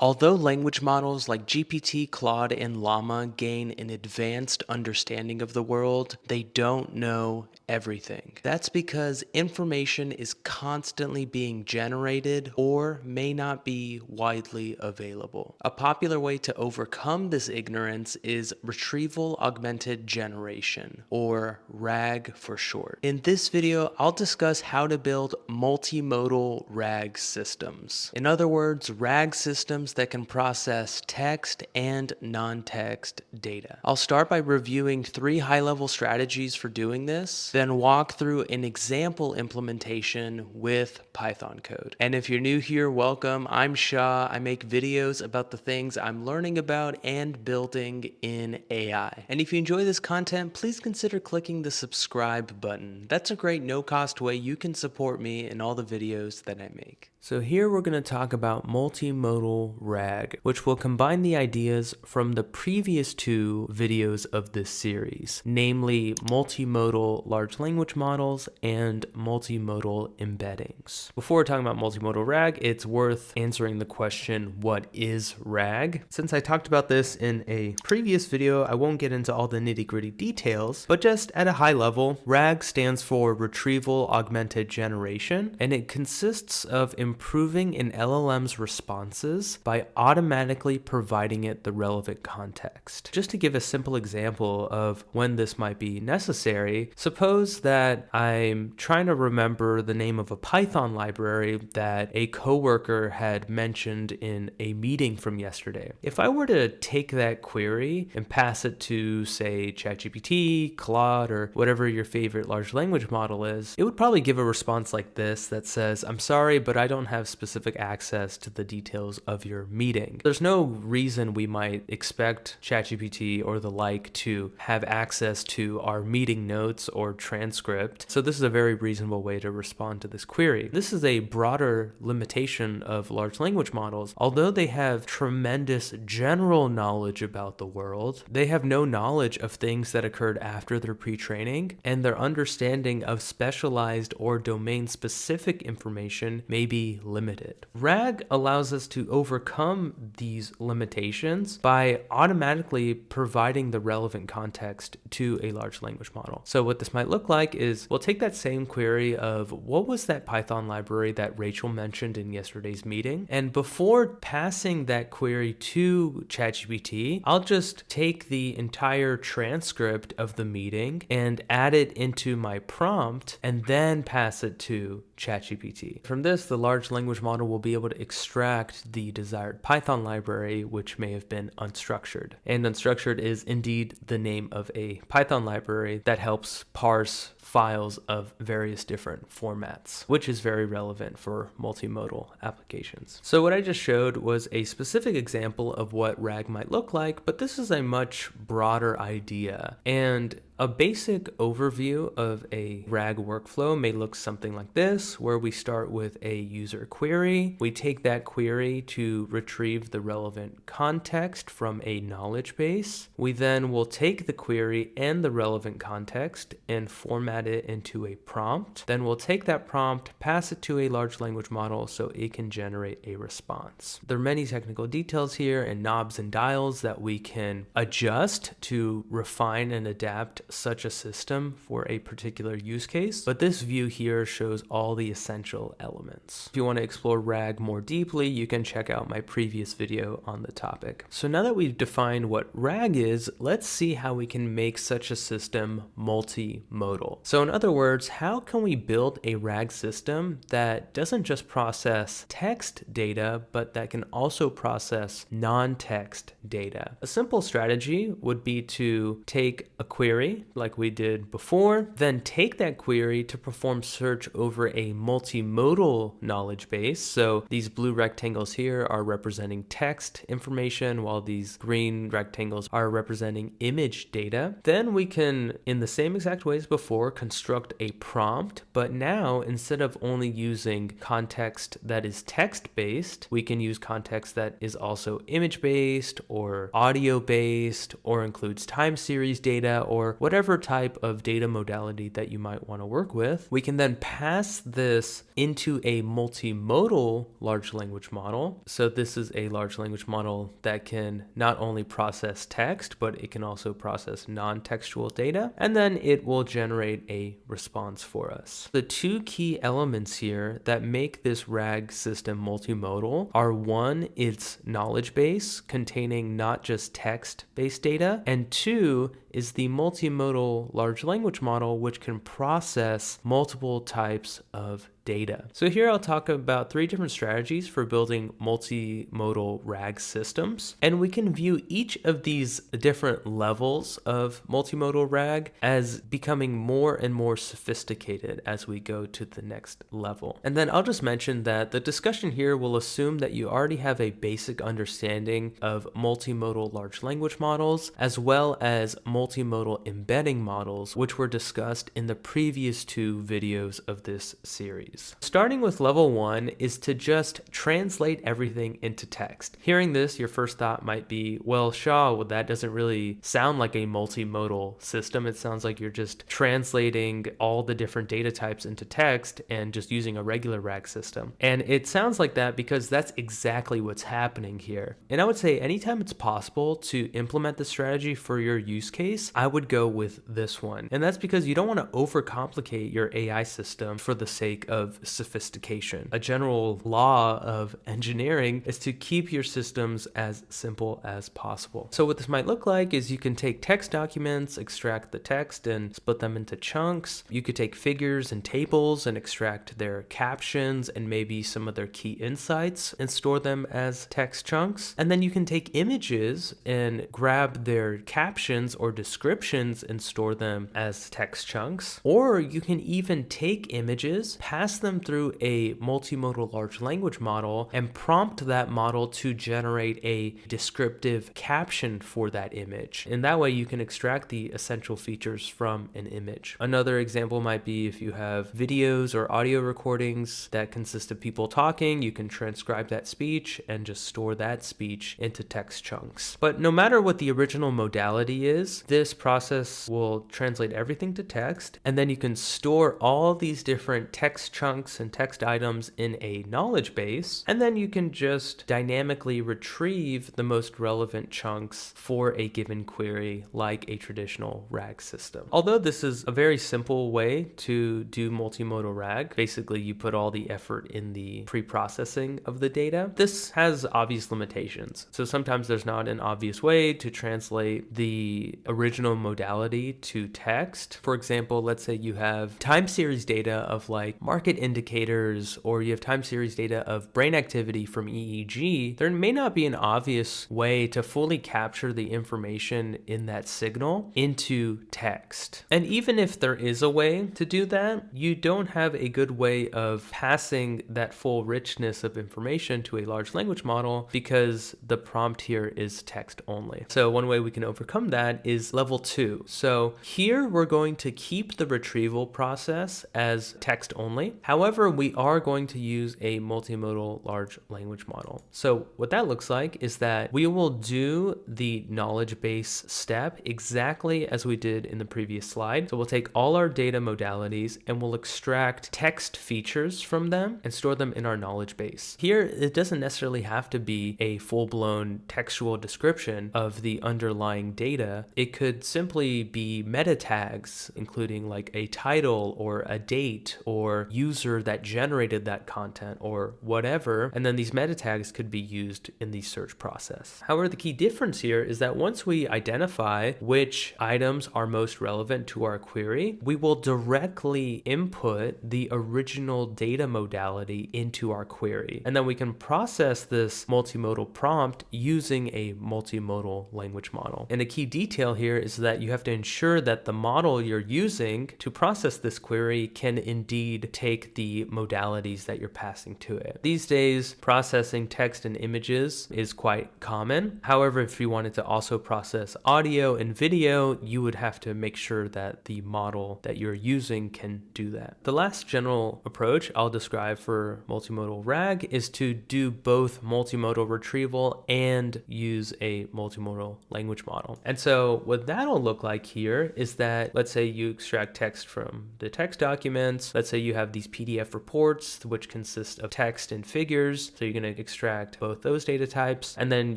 Although language models like GPT, Claude, and Llama gain an advanced understanding of the world, they don't know everything. That's because information is constantly being generated or may not be widely available. A popular way to overcome this ignorance is retrieval augmented generation, or RAG for short. In this video, I'll discuss how to build multimodal RAG systems. In other words, RAG systems that can process text and non-text data. I'll start by reviewing 3 high-level strategies for doing this, then walk through an example implementation with Python code. And if you're new here, welcome. I'm Shah. I make videos about the things I'm learning about and building in AI. And if you enjoy this content, please consider clicking the subscribe button. That's a great no-cost way you can support me in all the videos that I make. So here we're going to talk about multimodal RAG, which will combine the ideas from the previous 2 videos of this series, namely multimodal large language models and multimodal embeddings. Before talking about multimodal RAG, it's worth answering the question, what is RAG? Since I talked about this in a previous video, I won't get into all the nitty-gritty details, but just at a high level, RAG stands for Retrieval Augmented Generation, and it consists of improving an LLM's responses by automatically providing it the relevant context. Just to give a simple example of when this might be necessary, suppose that I'm trying to remember the name of a Python library that a coworker had mentioned in a meeting from yesterday. If I were to take that query and pass it to, say, ChatGPT, Claude, or whatever your favorite large language model is, it would probably give a response like this that says, "I'm sorry, but I don't have specific access to the details of your meeting." There's no reason we might expect ChatGPT or the like to have access to our meeting notes or transcript. So this is a very reasonable way to respond to this query. This is a broader limitation of large language models. Although they have tremendous general knowledge about the world, they have no knowledge of things that occurred after their pre-training, and their understanding of specialized or domain-specific information may be limited. RAG allows us to overcome these limitations by automatically providing the relevant context to a large language model. So what this might look like is we'll take that same query of what was that Python library that Rachel mentioned in yesterday's meeting, and before passing that query to ChatGPT, I'll just take the entire transcript of the meeting and add it into my prompt and then pass it to ChatGPT. From this, the large language model will be able to extract the desired Python library, which may have been unstructured. And unstructured is indeed the name of a Python library that helps parse files of various different formats, which is very relevant for multimodal applications. So what I just showed was a specific example of what RAG might look like, but this is a much broader idea. And a basic overview of a RAG workflow may look something like this, where we start with a user query. We take that query to retrieve the relevant context from a knowledge base. We then will take the query and the relevant context and format it into a prompt. Then we'll take that prompt, pass it to a large language model so it can generate a response. There are many technical details here and knobs and dials that we can adjust to refine and adapt such a system for a particular use case, but this view here shows all the essential elements. If you want to explore RAG more deeply, you can check out my previous video on the topic. So now that we've defined what RAG is, let's see how we can make such a system multimodal. So in other words, how can we build a RAG system that doesn't just process text data, but that can also process non-text data? A simple strategy would be to take a query like we did before, then take that query to perform search over a multimodal knowledge base. So these blue rectangles here are representing text information, while these green rectangles are representing image data. Then we can, in the same exact way as before, construct a prompt, but now instead of only using context that is text-based, we can use context that is also image-based or audio-based or includes time series data or whatever type of data modality that you might want to work with. We can then pass this into a multimodal large language model. So this is a large language model that can not only process text, but it can also process non-textual data, and then it will generate a response for us. The two key elements here that make this RAG system multimodal are, one, its knowledge base containing not just text-based data, and two is the multimodal large language model, which can process multiple types of data. So here I'll talk about 3 different strategies for building multimodal RAG systems, and we can view each of these different levels of multimodal RAG as becoming more and more sophisticated as we go to the next level. And then I'll just mention that the discussion here will assume that you already have a basic understanding of multimodal large language models, as well as multimodal embedding models, which were discussed in the previous 2 videos of this series. Starting with level 1 is to just translate everything into text. Hearing this, your first thought might be, well, Shaw, well, that doesn't really sound like a multimodal system. It sounds like you're just translating all the different data types into text and just using a regular RAG system. And it sounds like that because that's exactly what's happening here. And I would say anytime it's possible to implement the strategy for your use case, I would go with this one. And that's because you don't want to overcomplicate your AI system for the sake of sophistication. A general law of engineering is to keep your systems as simple as possible. So what this might look like is you can take text documents, extract the text and split them into chunks. You could take figures and tables and extract their captions and maybe some of their key insights and store them as text chunks. And then you can take images and grab their captions or descriptions and store them as text chunks. Or you can even take images, pass them through a multimodal large language model, and prompt that model to generate a descriptive caption for that image. And that way you can extract the essential features from an image. Another example might be if you have videos or audio recordings that consist of people talking, you can transcribe that speech and just store that speech into text chunks. But no matter what the original modality is, this process will translate everything to text, and then you can store all these different text chunks and text items in a knowledge base, and then you can just dynamically retrieve the most relevant chunks for a given query like a traditional RAG system. Although this is a very simple way to do multimodal RAG, basically you put all the effort in the pre-processing of the data, this has obvious limitations. So sometimes there's not an obvious way to translate the original modality to text. For example, let's say you have time series data of like market indicators, or you have time series data of brain activity from EEG. There may not be an obvious way to fully capture the information in that signal into text. And even if there is a way to do that, you don't have a good way of passing that full richness of information to a large language model because the prompt here is text only. So one way we can overcome that is level 2. So here we're going to keep the retrieval process as text only. However, we are going to use a multimodal large language model. So what that looks like is that we will do the knowledge base step exactly as we did in the previous slide. So we'll take all our data modalities and we'll extract text features from them and store them in our knowledge base. Here, it doesn't necessarily have to be a full-blown textual description of the underlying data. It could simply be meta tags, including like a title or a date or user that generated that content or whatever. And then these meta tags could be used in the search process. However, the key difference here is that once we identify which items are most relevant to our query, we will directly input the original data modality into our query. And then we can process this multimodal prompt using a multimodal language model. And a key detail here is that you have to ensure that the model you're using to process this query can indeed take take the modalities that you're passing to it. These days, processing text and images is quite common. However, if you wanted to also process audio and video, you would have to make sure that the model that you're using can do that. The last general approach I'll describe for multimodal RAG is to do both multimodal retrieval and use a multimodal language model. And so what that'll look like here is that, let's say you extract text from the text documents. Let's say you have these PDF reports, which consist of text and figures. So you're going to extract both those data types, and then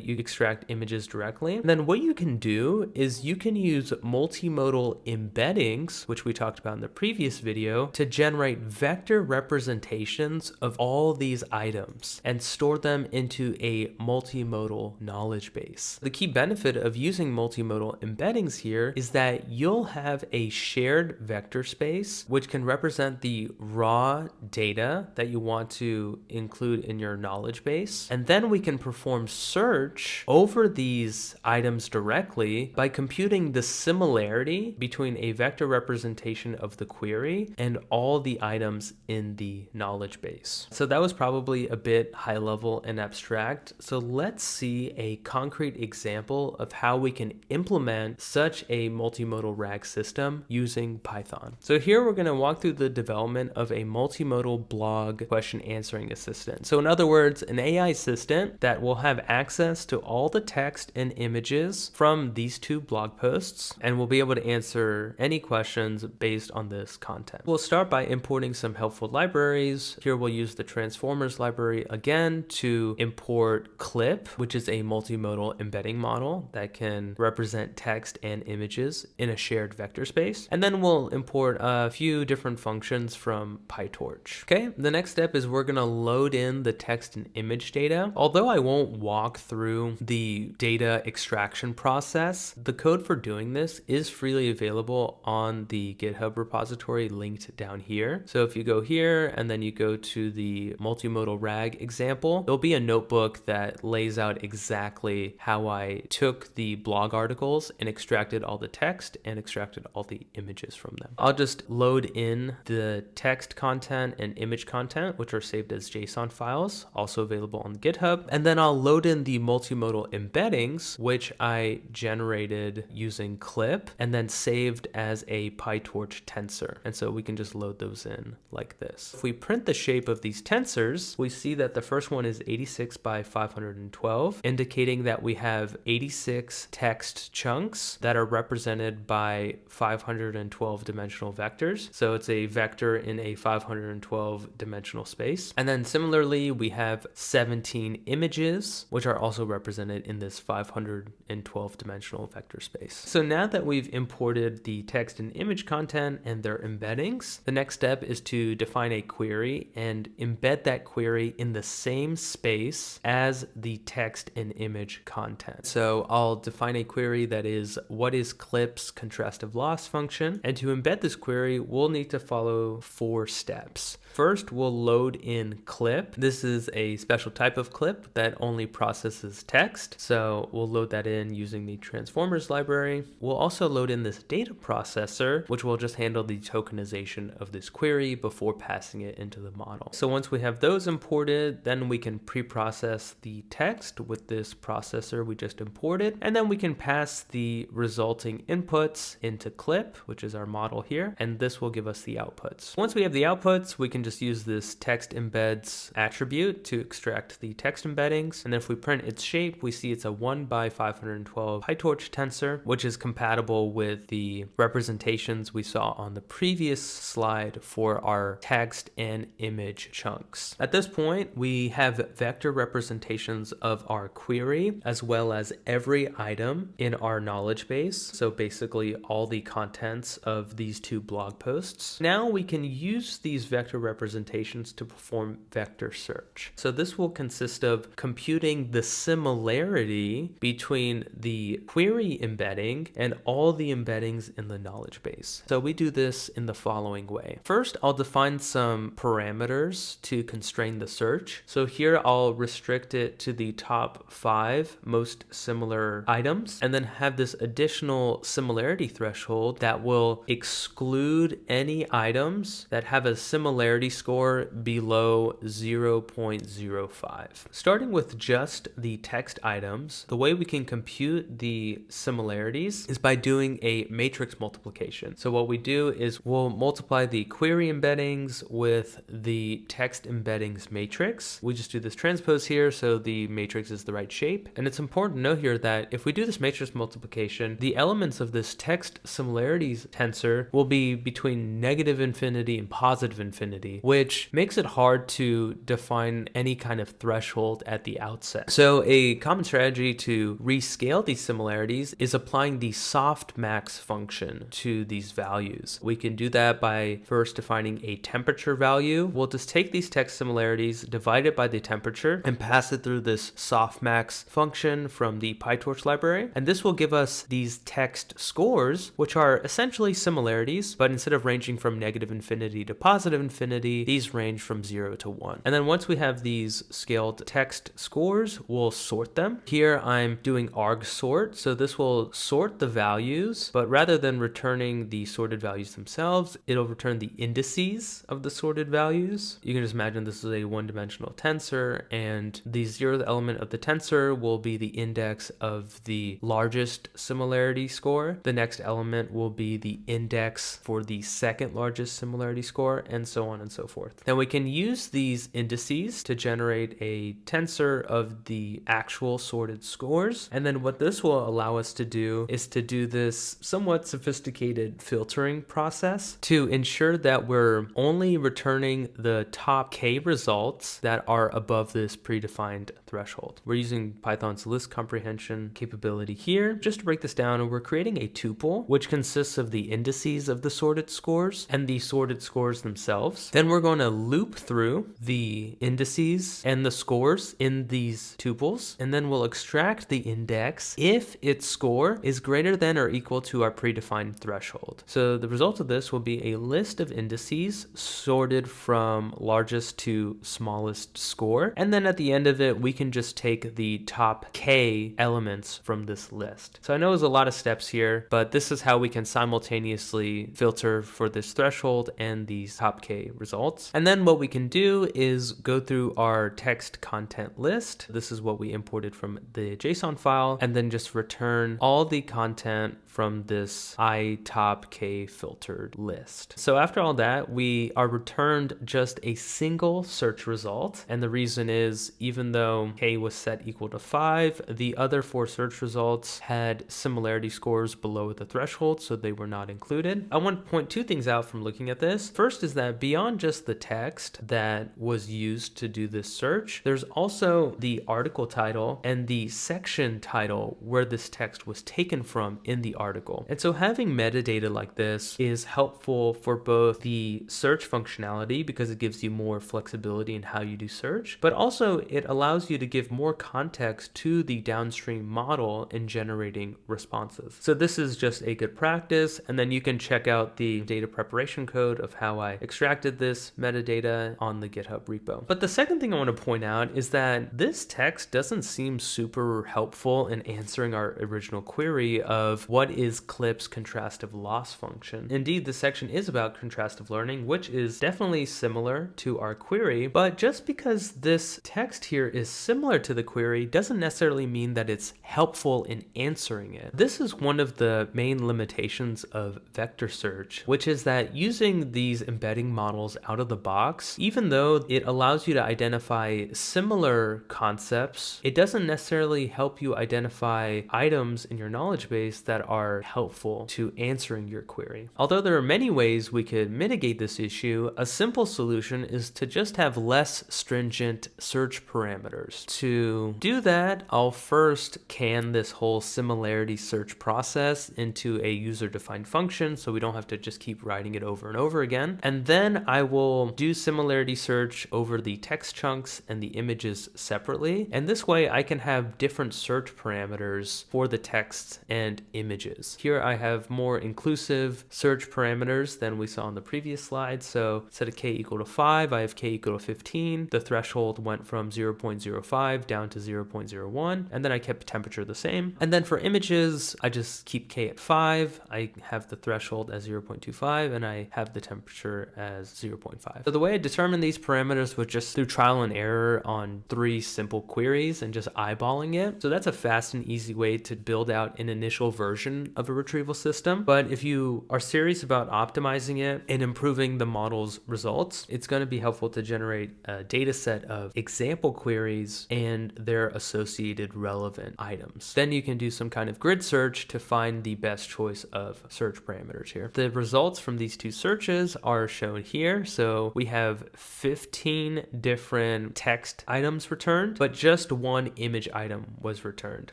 you extract images directly. And then what you can do is you can use multimodal embeddings, which we talked about in the previous video, to generate vector representations of all these items and store them into a multimodal knowledge base. The key benefit of using multimodal embeddings here is that you'll have a shared vector space which can represent the raw data that you want to include in your knowledge base. And then we can perform search over these items directly by computing the similarity between a vector representation of the query and all the items in the knowledge base. So that was probably a bit high level and abstract. So let's see a concrete example of how we can implement such a multimodal RAG system using Python. So here we're going to walk through the development of a multimodal blog question answering assistant. So in other words, an AI assistant that will have access to all the text and images from these two blog posts and will be able to answer any questions based on this content. We'll start by importing some helpful libraries. Here we'll use the transformers library again to import clip, which is a multimodal embedding model that can represent text and images in a shared vector space. And then we'll import a few different functions from PyTorch. Okay, the next step is we're going to load in the text and image data. Although I won't walk through the data extraction process, the code for doing this is freely available on the GitHub repository linked down here. So if you go here and then you go to the multimodal RAG example, there'll be a notebook that lays out exactly how I took the blog articles and extracted all the text and extracted all the images from them. I'll just load in the text content and image content, which are saved as JSON files, also available on GitHub. And then I'll load in the multimodal embeddings, which I generated using clip and then saved as a PyTorch tensor. And so we can just load those in like this. If we print the shape of these tensors, we see that the first one is 86 by 512, indicating that we have 86 text chunks that are represented by 512 dimensional vectors. So it's a vector in a 512 dimensional space. And then similarly, we have 17 images, which are also represented in this 512 dimensional vector space. So now that we've imported the text and image content and their embeddings, the next step is to define a query and embed that query in the same space as the text and image content. So I'll define a query that is, what is clip's contrastive loss function? And to embed this query, we'll need to follow 4 steps. First, we'll load in clip. This is a special type of clip that only processes text. So we'll load that in using the transformers library. We'll also load in this data processor, which will just handle the tokenization of this query before passing it into the model. So once we have those imported, then we can pre-process the text with this processor we just imported. And then we can pass the resulting inputs into clip, which is our model here. And this will give us the outputs. Once we have the outputs, we can just use this text embeds attribute to extract the text embeddings. And then if we print its shape, we see it's a 1 by 512 PyTorch tensor, which is compatible with the representations we saw on the previous slide for our text and image chunks. At this point, we have vector representations of our query as well as every item in our knowledge base. So basically all the contents of these 2 blog posts. Now we can use these vector representations to perform vector search. So this will consist of computing the similarity between the query embedding and all the embeddings in the knowledge base. So we do this in the following way. First, I'll define some parameters to constrain the search. So here I'll restrict it to the top 5 most similar items, and then have this additional similarity threshold that will exclude any items that have a similarity similarity score below 0.05. Starting with just the text items, the way we can compute the similarities is by doing a matrix multiplication. So what we do is we'll multiply the query embeddings with the text embeddings matrix. We just do this transpose here so the matrix is the right shape. And it's important to note here that if we do this matrix multiplication, the elements of this text similarities tensor will be between negative infinity and positive infinity, which makes it hard to define any kind of threshold at the outset. So a common strategy to rescale these similarities is applying the softmax function to these values. We can do that by first defining a temperature value. We'll just take these text similarities, divide it by the temperature, and pass it through this softmax function from the PyTorch library. And this will give us these text scores, which are essentially similarities, but instead of ranging from negative infinity to positive infinity, these range from 0 to 1. And then once we have these scaled text scores, we'll sort them. Here I'm doing argsort, so this will sort the values, but rather than returning the sorted values themselves, it'll return the indices of the sorted values. You can just imagine this is a one-dimensional tensor, and the 0th element of the tensor will be the index of the largest similarity score. The next element will be the index for the second largest similarity score, and so on and so forth. Then we can use these indices to generate a tensor of the actual sorted scores. And then what this will allow us to do is to do this somewhat sophisticated filtering process to ensure that we're only returning the top k results that are above this predefined threshold. We're using Python's list comprehension capability here. Just to break this down, we're creating a tuple which consists of the indices of the sorted scores and the sorted scores themselves. Then we're going to loop through the indices and the scores in these tuples, and then we'll extract the index if its score is greater than or equal to our predefined threshold. So the result of this will be a list of indices sorted from largest to smallest score, and then at the end of it we can just take the top k elements from this list. So I know there's a lot of steps here, but this is how we can simultaneously filter for this threshold and these top k results. And then what we can do is go through our text content list. This is what we imported from the JSON file, and then just return all the content from this I_top_k filtered list. So after all that, we are returned just a single search result. And the reason is, even though k was set equal to 5, the other 4 search results had similarity scores below the threshold, so they were not included. I want to point 2 things out from looking at this. First is that beyond just the text that was used to do this search, there's also the article title and the section title where this text was taken from in the article. And so having metadata like this is helpful for both the search functionality because it gives you more flexibility in how you do search, but also it allows you to give more context to the downstream model in generating responses. So this is just a good practice, and then you can check out the data preparation code of how I extracted this metadata on the GitHub repo. But the second thing I want to point out is that this text doesn't seem super helpful in answering our original query of what is CLIP's contrastive loss function. Indeed, this section is about contrastive learning, which is definitely similar to our query, but just because this text here is similar to the query doesn't necessarily mean that it's helpful in answering it. This is one of the main limitations of vector search, which is that using these embedding models out of the box, even though it allows you to identify similar concepts, it doesn't necessarily help you identify items in your knowledge base that are helpful to answering your query. Although there are many ways we could mitigate this issue, a simple solution is to just have less stringent search parameters. To do that, I'll first can this whole similarity search process into a user-defined function so we don't have to just keep writing it over and over again. And then I will do similarity search over the text chunks and the images separately. And this way I can have different search parameters for the text and images. Here I have more inclusive search parameters than we saw on the previous slide. So instead of k equal to 5, I have k equal to 15. The threshold went from 0.05 down to 0.01, and then I kept temperature the same. And then for images, I just keep k at 5. I have the threshold as 0.25, and I have the temperature as 0.5. So the way I determined these parameters was just through trial and error on 3 simple queries and just eyeballing it. So that's a fast and easy way to build out an initial version of a retrieval system. But if you are serious about optimizing it and improving the model's results, it's going to be helpful to generate a data set of example queries and their associated relevant items. Then you can do some kind of grid search to find the best choice of search parameters here. The results from these 2 searches are shown here. So we have 15 different text items returned, but just 1 image item was returned.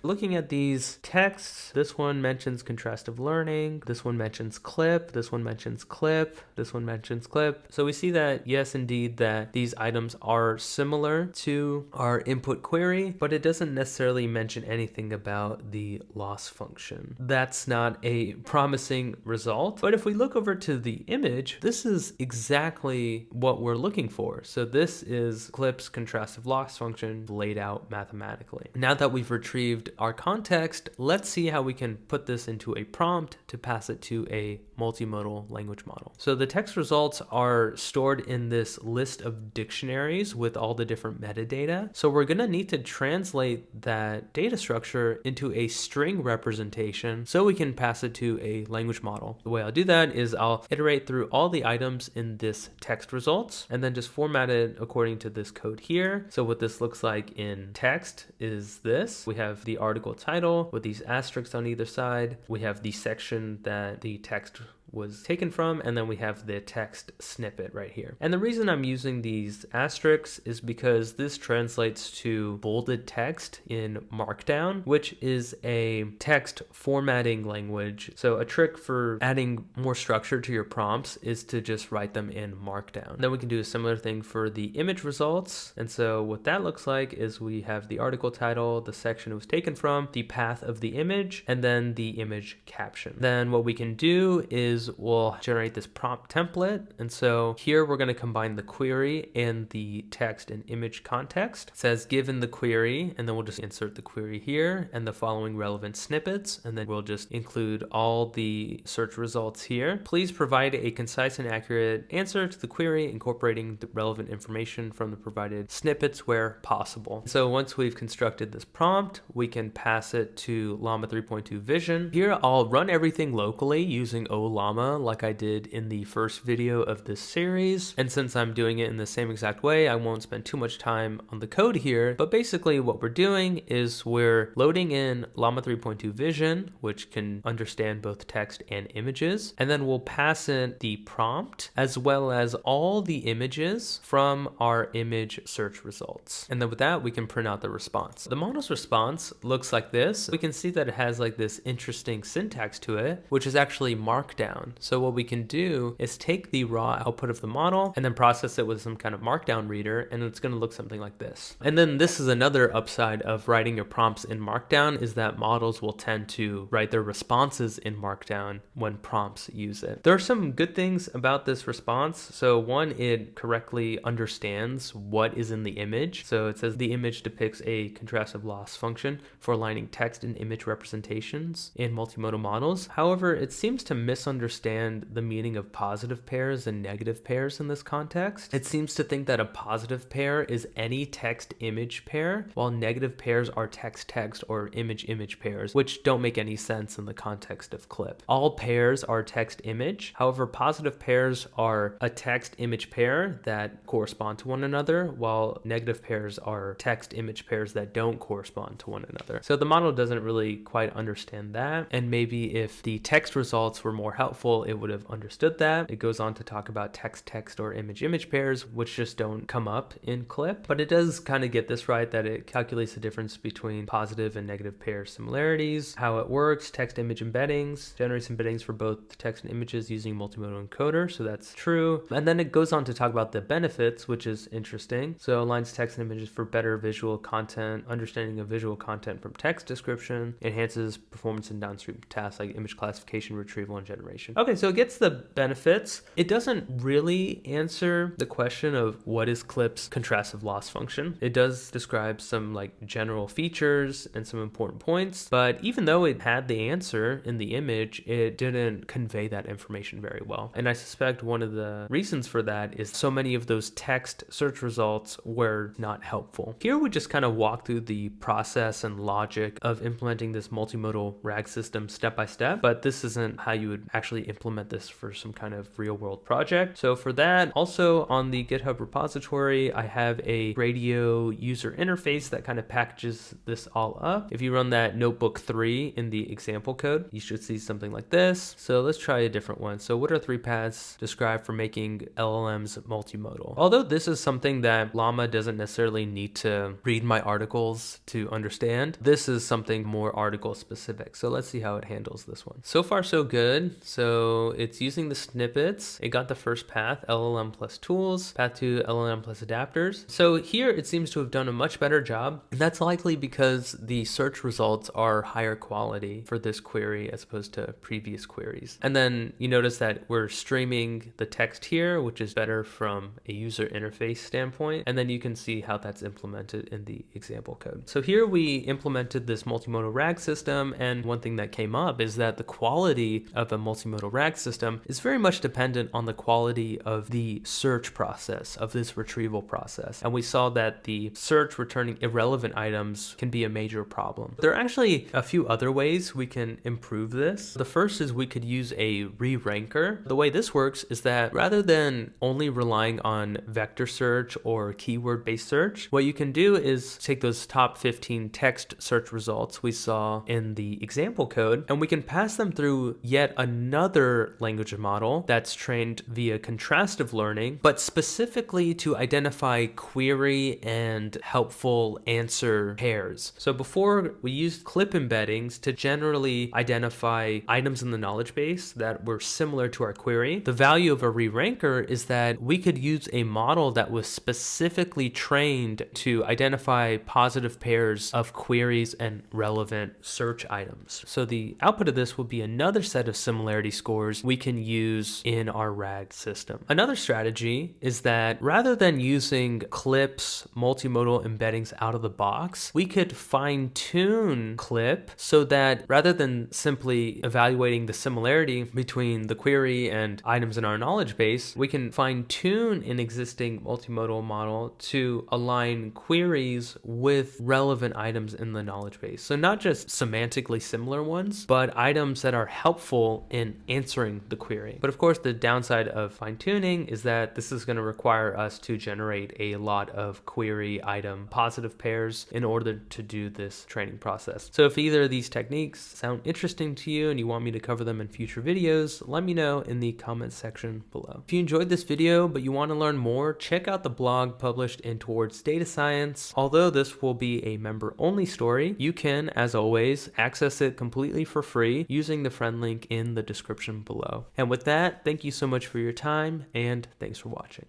Looking at these texts, this one mentions contrastive learning, this one mentions clip, this one mentions clip, this one mentions clip. So we see that yes, indeed, that these items are similar to our input query, but it doesn't necessarily mention anything about the loss function. That's not a promising result. But if we look over to the image, this is exactly what we're looking for. So this is clip's contrastive loss function laid out mathematically. Now that we've retrieved our context, let's see how we can put this into a prompt to pass it to a multimodal language model. So the text results are stored in this list of dictionaries with all the different metadata. So we're going to need to translate that data structure into a string representation so we can pass it to a language model. The way I'll do that is I'll iterate through all the items in this text results and then just format it according to this code here. So what this looks like in text is this. We have the article title with these asterisks on either side. We have the section that the text was taken from, and then we have the text snippet right here. And the reason I'm using these asterisks is because this translates to bolded text in Markdown, which is a text formatting language. So a trick for adding more structure to your prompts is to just write them in Markdown. Then we can do a similar thing for the image results. And so what that looks like is we have the article title, the section it was taken from, the path of the image, and then the image caption. Then what we can do is we'll generate this prompt template. And so here we're going to combine the query and the text and image context. It says given the query, and then we'll just insert the query here and the following relevant snippets. And then we'll just include all the search results here. Please provide a concise and accurate answer to the query, incorporating the relevant information from the provided snippets where possible. So once we've constructed this prompt, we can pass it to Llama 3.2 Vision. Here I'll run everything locally using OLlama like I did in the first video of this series. And since I'm doing it in the same exact way, I won't spend too much time on the code here. But basically what we're doing is we're loading in Llama 3.2 Vision, which can understand both text and images. And then we'll pass in the prompt as well as all the images from our image search results. And then with that, we can print out the response. The model's response looks like this. We can see that it has like this interesting syntax to it, which is actually Markdown. So what we can do is take the raw output of the model and then process it with some kind of Markdown reader, and it's going to look something like this. And then this is another upside of writing your prompts in Markdown, is that models will tend to write their responses in Markdown when prompts use it. There are some good things about this response. So one, it correctly understands what is in the image. So it says the image depicts a contrastive loss function for aligning text and image representations in multimodal models. However, it seems to misunderstand the meaning of positive pairs and negative pairs in this context. It seems to think that a positive pair is any text-image pair, while negative pairs are text-text or image-image pairs, which don't make any sense in the context of clip. All pairs are text-image. However, positive pairs are a text-image pair that correspond to one another, while negative pairs are text-image pairs that don't correspond to one another. So the model doesn't really quite understand that, and maybe if the text results were more helpful, it would have understood that. It goes on to talk about text-text or image-image pairs, which just don't come up in clip, but it does kind of get this right, that it calculates the difference between positive and negative pair similarities, how it works, text-image embeddings, generates embeddings for both text and images using multimodal encoder, so that's true. And then it goes on to talk about the benefits, which is interesting. So aligns text and images for better visual content, understanding of visual content from text description, enhances performance in downstream tasks like image classification, retrieval, and generation. information. Okay, so it gets the benefits. It doesn't really answer the question of what is CLIP's contrastive loss function. It does describe some like general features and some important points, but even though it had the answer in the image, it didn't convey that information very well. And I suspect one of the reasons for that is so many of those text search results were not helpful. Here we just kind of walk through the process and logic of implementing this multimodal RAG system step by step, but this isn't how you would actually implement this for some kind of real world project. So for that, also on the GitHub repository, I have a Gradio user interface that kind of packages this all up. If you run that notebook 3 in the example code, you should see something like this. So let's try a different one. So what are 3 paths described for making LLMs multimodal? Although this is something that Llama doesn't necessarily need to read my articles to understand, this is something more article specific. So let's see how it handles this one. So far so good. So it's using the snippets. It got the first path, LLM plus tools, path to LLM plus adapters. So here it seems to have done a much better job. And that's likely because the search results are higher quality for this query as opposed to previous queries. And then you notice that we're streaming the text here, which is better from a user interface standpoint. And then you can see how that's implemented in the example code. So here we implemented this multimodal RAG system. And one thing that came up is that the quality of a multimodal RAG system is very much dependent on the quality of the search process, of this retrieval process. And we saw that the search returning irrelevant items can be a major problem. There are actually a few other ways we can improve this. The first is we could use a re-ranker. The way this works is that rather than only relying on vector search or keyword-based search, what you can do is take those top 15 text search results we saw in the example code, and we can pass them through yet another language model that's trained via contrastive learning, but specifically to identify query and helpful answer pairs. So before we used clip embeddings to generally identify items in the knowledge base that were similar to our query. The value of a re-ranker is that we could use a model that was specifically trained to identify positive pairs of queries and relevant search items. So the output of this will be another set of similarity scores we can use in our RAG system. Another strategy is that rather than using clips, multimodal embeddings out of the box, we could fine-tune clip so that rather than simply evaluating the similarity between the query and items in our knowledge base, we can fine-tune an existing multimodal model to align queries with relevant items in the knowledge base. So not just semantically similar ones, but items that are helpful in answering the query. But of course, the downside of fine-tuning is that this is going to require us to generate a lot of query item positive pairs in order to do this training process. So if either of these techniques sound interesting to you and you want me to cover them in future videos, let me know in the comments section below. If you enjoyed this video but you want to learn more, check out the blog published in Towards Data Science. Although this will be a member-only story, you can, as always, access it completely for free using the friend link in the description below. And with that, thank you so much for your time, and thanks for watching.